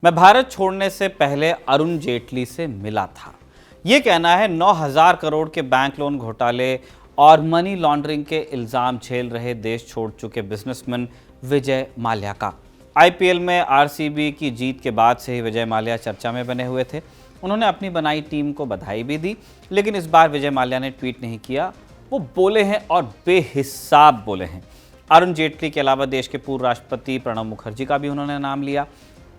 मैं भारत छोड़ने से पहले अरुण जेटली से मिला था। ये कहना है 9,000 करोड़ के बैंक लोन घोटाले और मनी लॉन्ड्रिंग के इल्जाम झेल रहे देश छोड़ चुके बिजनेसमैन विजय माल्या का। आईपीएल में आरसीबी की जीत के बाद से ही विजय माल्या चर्चा में बने हुए थे। उन्होंने अपनी बनाई टीम को बधाई भी दी, लेकिन इस बार विजय माल्या ने ट्वीट नहीं किया। वो बोले हैं और बेहिसाब बोले हैं। अरुण जेटली के अलावा देश के पूर्व राष्ट्रपति प्रणब मुखर्जी का भी उन्होंने नाम लिया।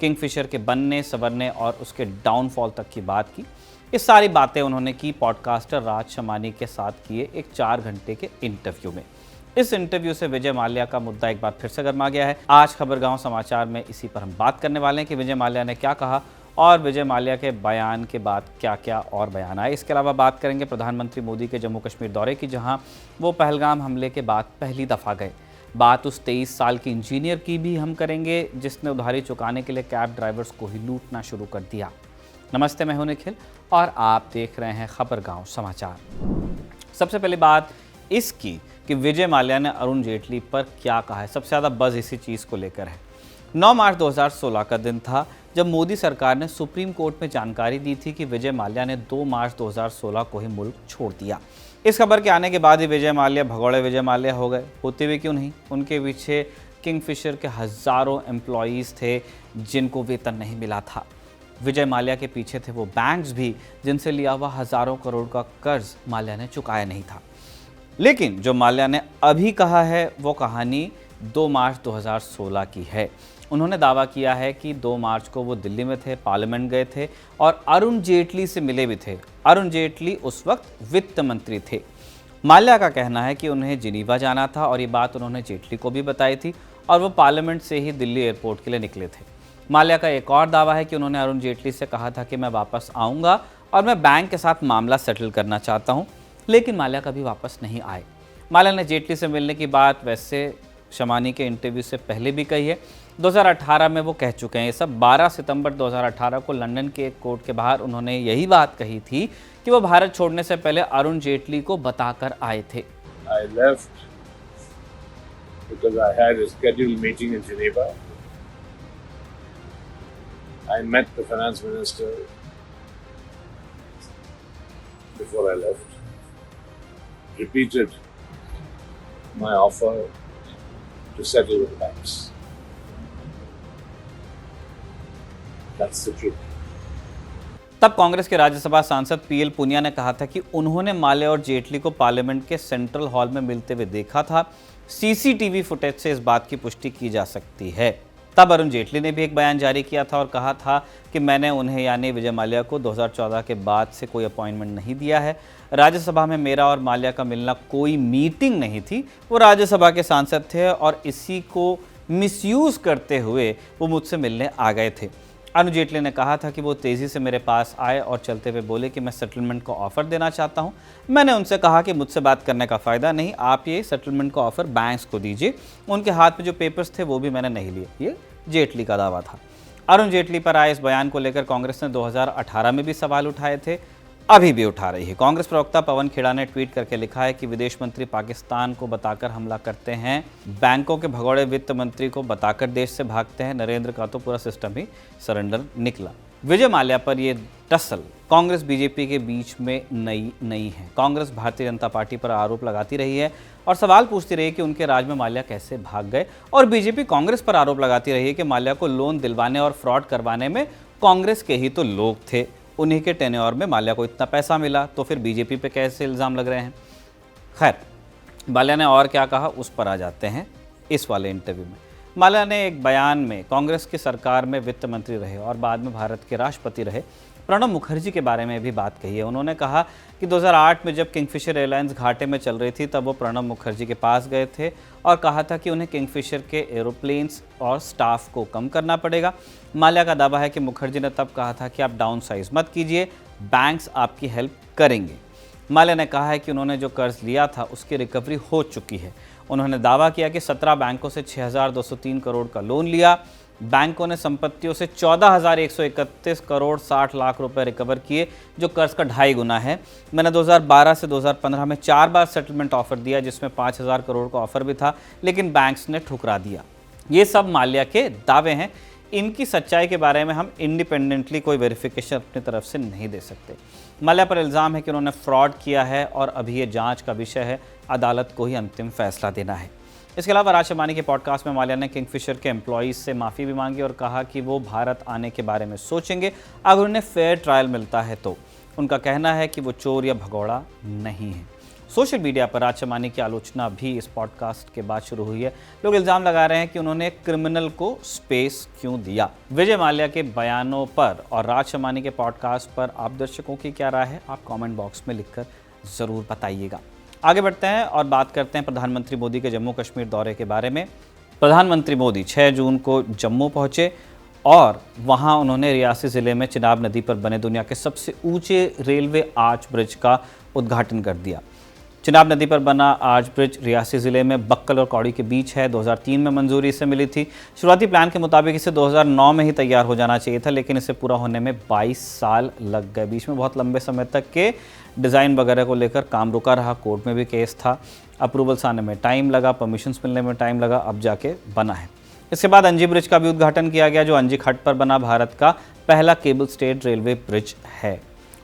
किंगफिशर के बनने संवरने और उसके डाउनफॉल तक की बात की। ये सारी बातें उन्होंने की पॉडकास्टर राज शमानी के साथ किए एक 4 घंटे के इंटरव्यू में। इस इंटरव्यू से विजय माल्या का मुद्दा एक बार फिर से गर्मा गया है। आज खबरगांव समाचार में इसी पर हम बात करने वाले हैं कि विजय माल्या ने क्या कहा और विजय माल्या के बयान के बाद क्या क्या और बयान आए। इसके अलावा बात करेंगे प्रधानमंत्री मोदी के जम्मू कश्मीर दौरे की, जहां वो पहलगाम हमले के बाद पहली दफ़ा गए। बात उस 23 साल की इंजीनियर की भी हम करेंगे जिसने उधारी चुकाने के लिए कैब ड्राइवर्स को ही लूटना शुरू कर दिया। नमस्ते, मैं हूं निखिल और आप देख रहे हैं खबरगांव समाचार। सबसे पहले बात इसकी कि विजय माल्या ने अरुण जेटली पर क्या कहा है। सबसे ज़्यादा बज़ इसी चीज़ को लेकर है। 9 मार्च 2016 का दिन था जब मोदी सरकार ने सुप्रीम कोर्ट में जानकारी दी थी कि विजय माल्या ने 2 मार्च 2016 को ही मुल्क छोड़ दिया। इस खबर के आने के बाद ही विजय माल्या भगोड़े विजय माल्या हो गए। होते हुए क्यों नहीं, उनके पीछे किंगफिशर के हज़ारों एम्प्लॉयज़ थे जिनको वेतन नहीं मिला था। विजय माल्या के पीछे थे वो बैंक्स भी जिनसे लिया हुआ हज़ारों करोड़ का कर्ज माल्या ने चुकाया नहीं था। लेकिन जो माल्या ने अभी कहा है वो कहानी 2 मार्च 2016 की है। उन्होंने दावा किया है कि 2 मार्च को वो दिल्ली में थे, पार्लियामेंट गए थे और अरुण जेटली से मिले भी थे। अरुण जेटली उस वक्त वित्त मंत्री थे। माल्या का कहना है कि उन्हें जिनीवा जाना था और ये बात उन्होंने जेटली को भी बताई थी और वो पार्लियामेंट से ही दिल्ली एयरपोर्ट के लिए निकले थे। माल्या का एक और दावा है कि उन्होंने अरुण जेटली से कहा था कि मैं वापस आऊँगा और मैं बैंक के साथ मामला सेटल करना चाहता हूँ, लेकिन माल्या कभी वापस नहीं आए। माल्या ने जेटली से मिलने की बात वैसे शमानी के इंटरव्यू से पहले भी कही है। 2018 में वो कह चुके हैं ये सब। 12 सितंबर 2018 को लंदन के एक कोर्ट के बाहर उन्होंने यही बात कही थी कि वो भारत छोड़ने से पहले अरुण जेटली को बताकर आए थे। I left because I had a scheduled meeting in Geneva. I met the finance minister before I left. Repeated my offer to settle with banks. That's the truth. तब कांग्रेस के राज्यसभा सांसद पीएल पुनिया ने कहा था कि उन्होंने माल्या और जेटली को पार्लियामेंट के सेंट्रल हॉल में मिलते हुए देखा था। सीसीटीवी फुटेज से इस बात की पुष्टि की जा सकती है। तब अरुण जेटली ने भी एक बयान जारी किया था और कहा था कि मैंने उन्हें यानी विजय माल्या को 2014 के बाद से कोई अपॉइंटमेंट नहीं दिया है। राज्यसभा में मेरा और माल्या का मिलना कोई मीटिंग नहीं थी। वो राज्यसभा के सांसद थे और इसी को मिसयूज़ करते हुए वो मुझसे मिलने आ गए थे। अरुण जेटली ने कहा था कि वो तेज़ी से मेरे पास आए और चलते हुए बोले कि मैं सेटलमेंट का ऑफ़र देना चाहता हूं। मैंने उनसे कहा कि मुझसे बात करने का फ़ायदा नहीं, आप ये सेटलमेंट का ऑफ़र बैंक्स को दीजिए। उनके हाथ में जो पेपर्स थे वो भी मैंने नहीं लिए। ये जेटली का दावा था। अरुण जेटली पर आए इस बयान को लेकर कांग्रेस ने 2018 में भी सवाल उठाए थे, अभी भी उठा रही है। कांग्रेस प्रवक्ता पवन खेड़ा ने ट्वीट करके लिखा है कि विदेश मंत्री पाकिस्तान को बताकर हमला करते हैं, बैंकों के भगोड़े वित्त मंत्री को बताकर देश से भागते हैं। नरेंद्र का तो पूरा सिस्टम ही सरेंडर निकला। विजय माल्या पर ये टसल कांग्रेस बीजेपी के बीच में नई है। कांग्रेस भारतीय जनता पार्टी पर आरोप लगाती रही है और सवाल पूछती रही कि उनके राज में माल्या कैसे भाग गए, और बीजेपी कांग्रेस पर आरोप लगाती रही है कि माल्या को लोन दिलवाने और फ्रॉड करवाने में कांग्रेस के ही तो लोग थे। उन्हीं के टेन्योर में माल्या को इतना पैसा मिला, तो फिर बीजेपी पे कैसे इल्ज़ाम लग रहे हैं। खैर, माल्या ने और क्या कहा उस पर आ जाते हैं इस वाले इंटरव्यू में। माल्या ने एक बयान में कांग्रेस की सरकार में वित्त मंत्री रहे और बाद में भारत के राष्ट्रपति रहे प्रणब मुखर्जी के बारे में भी बात कही है। उन्होंने कहा कि 2008 में जब किंगफिशर एयरलाइंस घाटे में चल रही थी तब वो प्रणब मुखर्जी के पास गए थे और कहा था कि उन्हें किंगफिशर के एरोप्लेन्स और स्टाफ को कम करना पड़ेगा। माल्या का दावा है कि मुखर्जी ने तब कहा था कि आप डाउन साइज मत कीजिए, बैंक्स आपकी हेल्प करेंगे। माल्या ने कहा है कि उन्होंने जो कर्ज लिया था उसकी रिकवरी हो चुकी है। उन्होंने दावा किया कि 17 बैंकों से 6,203 करोड़ का लोन लिया। बैंकों ने संपत्तियों से 14,131 करोड़ 60 लाख रुपए रिकवर किए, जो कर्ज का 2.5 गुना है। मैंने 2012 से 2015 में 4 बार सेटलमेंट ऑफर दिया, जिसमें 5,000 करोड़ का ऑफर भी था, लेकिन बैंक्स ने ठुकरा दिया। ये सब माल्या के दावे हैं। इनकी सच्चाई के बारे में हम इंडिपेंडेंटली कोई वेरिफिकेशन अपनी तरफ से नहीं दे सकते। माल्या पर इल्ज़ाम है कि उन्होंने फ्रॉड किया है और अभी ये जांच का विषय है, अदालत को ही अंतिम फैसला देना है। इसके अलावा राज शर्मानी के पॉडकास्ट में माल्या ने किंगफिशर के एम्प्लॉयज़ से माफ़ी भी मांगी और कहा कि वो भारत आने के बारे में सोचेंगे अगर उन्हें फेयर ट्रायल मिलता है तो। उनका कहना है कि वो चोर या भगौड़ा नहीं है। सोशल मीडिया पर राज शर्मानी की आलोचना भी इस पॉडकास्ट के बाद शुरू हुई है। लोग इल्ज़ाम लगा रहे हैं कि उन्होंने क्रिमिनल को स्पेस क्यों दिया। विजय माल्या के बयानों पर और राज शर्मानी के पॉडकास्ट पर आप दर्शकों की क्या राय है, आप कमेंट बॉक्स में लिखकर ज़रूर बताइएगा। आगे बढ़ते हैं और बात करते हैं प्रधानमंत्री मोदी के जम्मू कश्मीर दौरे के बारे में। प्रधानमंत्री मोदी 6 जून को जम्मू पहुँचे और वहाँ उन्होंने रियासी ज़िले में चिनाब नदी पर बने दुनिया के सबसे ऊँचे रेलवे आर्च ब्रिज का उद्घाटन कर दिया। चिनाब नदी पर बना आर्च ब्रिज रियासी ज़िले में बक्कल और कौड़ी के बीच है। 2003 में मंजूरी इसे मिली थी। शुरुआती प्लान के मुताबिक इसे 2009 में ही तैयार हो जाना चाहिए था, लेकिन इसे पूरा होने में 22 साल लग गए। बीच में बहुत लंबे समय तक के डिज़ाइन वगैरह को लेकर काम रुका रहा, कोर्ट में भी केस था, अप्रूवल्स आने में टाइम लगा, परमिशंस मिलने में टाइम लगा, अब जाके बना है। इसके बाद अंजी ब्रिज का भी उद्घाटन किया गया, जो अंजी खट पर बना भारत का पहला केबल स्टेड रेलवे ब्रिज है।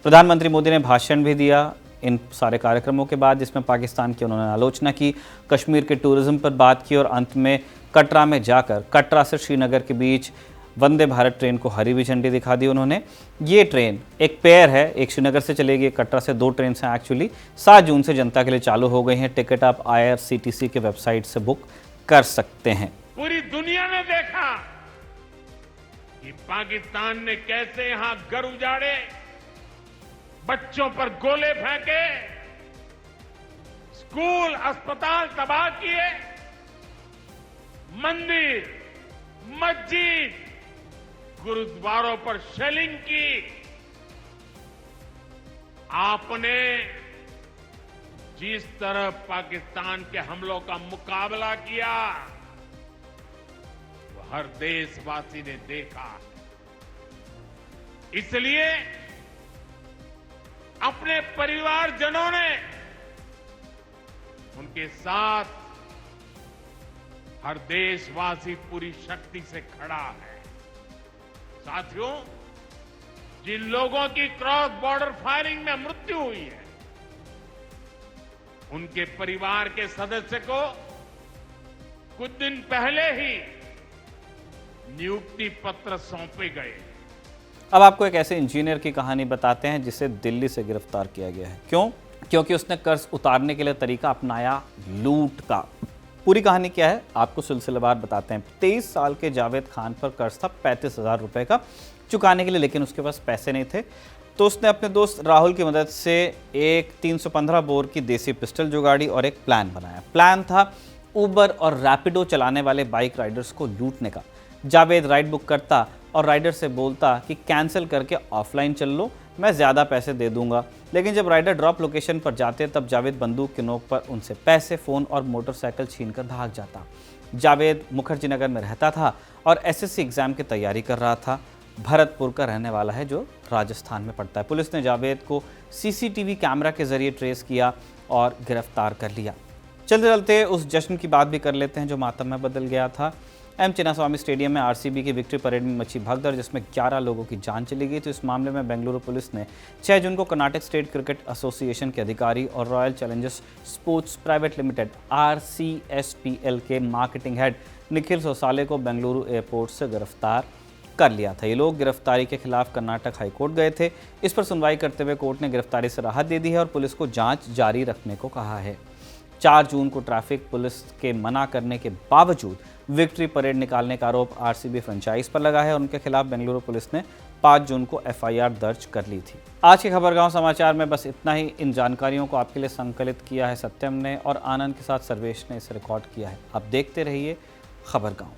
प्रधानमंत्री मोदी ने भाषण भी दिया इन सारे कार्यक्रमों के बाद, जिसमें पाकिस्तान की उन्होंने आलोचना की, कश्मीर के टूरिज्म पर बात की और अंत में कटरा में जाकर कटरा से श्रीनगर के बीच वंदे भारत ट्रेन को हरी भी झंडी दिखा दी उन्होंने। ये ट्रेन एक पेयर है, एक श्रीनगर से चलेगी, कटरा से 2 ट्रेन हैं एक्चुअली। 7 जून से जनता के लिए चालू हो गई हैं। टिकट आप IRCTC के वेबसाइट से बुक कर सकते हैं। पूरी दुनिया ने देखा कि पाकिस्तान ने कैसे यहां घर उजाड़े, बच्चों पर गोले फेंके, स्कूल अस्पताल तबाह किए, मंदिर मस्जिद गुरुद्वारों पर शेलिंग की। आपने जिस तरह पाकिस्तान के हमलों का मुकाबला किया वो हर देशवासी ने देखा। इसलिए अपने परिवारजनों ने उनके साथ हर देशवासी पूरी शक्ति से खड़ा है। साथियों, जिन लोगों की क्रॉस बॉर्डर फायरिंग में मृत्यु हुई है, उनके परिवार के सदस्य को कुछ दिन पहले ही नियुक्ति पत्र सौंपे गए। अब आपको एक ऐसे इंजीनियर की कहानी बताते हैं जिसे दिल्ली से गिरफ्तार किया गया है। क्यों? क्योंकि उसने कर्ज उतारने के लिए तरीका अपनाया लूट का। पूरी कहानी क्या है आपको सिलसिलेवार बताते हैं। 23 साल के जावेद खान पर कर्ज था 35,000 रुपए का चुकाने के लिए, लेकिन उसके पास पैसे नहीं थे। तो उसने अपने दोस्त राहुल की मदद से एक 315 बोर की देसी पिस्टल जुगाड़ी और एक प्लान बनाया। प्लान था उबर और रैपिडो चलाने वाले बाइक राइडर्स को लूटने का। जावेद राइड बुक करता और राइडर से बोलता कि कैंसिल करके ऑफलाइन चल लो, मैं ज़्यादा पैसे दे दूंगा। लेकिन जब राइडर ड्रॉप लोकेशन पर जाते तब जावेद बंदूक की नोक पर उनसे पैसे, फ़ोन और मोटरसाइकिल छीनकर भाग जाता। जावेद मुखर्जी नगर में रहता था और SSC एग्ज़ाम की तैयारी कर रहा था। भरतपुर का रहने वाला है जो राजस्थान में पड़ता है। पुलिस ने जावेद को CCTV कैमरा के जरिए ट्रेस किया और गिरफ्तार कर लिया। चलते चलते उस जश्न की बात भी कर लेते हैं जो मातम में बदल गया था। M चिन्नास्वामी स्टेडियम में RCB की विक्ट्री परेड में मची भगदड़, जिसमें 11 लोगों की जान चली गई। तो इस मामले में बेंगलुरु पुलिस ने 6 जून को कर्नाटक स्टेट क्रिकेट एसोसिएशन के अधिकारी और royal Challengers sports private limited RCSPL के मार्केटिंग हेड निखिल सोसाले को बेंगलुरु एयरपोर्ट से गिरफ्तार कर लिया था। ये लोग गिरफ्तारी के खिलाफ कर्नाटक हाईकोर्ट गए थे। इस पर सुनवाई करते हुए कोर्ट ने गिरफ्तारी से राहत दे दी है और पुलिस को जांच जारी रखने को कहा है। 4 जून को ट्रैफिक पुलिस के मना करने के बावजूद विक्ट्री परेड निकालने का आरोप RCB फ्रेंचाइज पर लगा है और उनके खिलाफ बेंगलुरु पुलिस ने 5 जून को FIR दर्ज कर ली थी। आज के खबरगांव समाचार में बस इतना ही। इन जानकारियों को आपके लिए संकलित किया है सत्यम ने और आनंद के साथ सर्वेश ने इसे रिकॉर्ड किया है। आप देखते रहिए खबरगांव।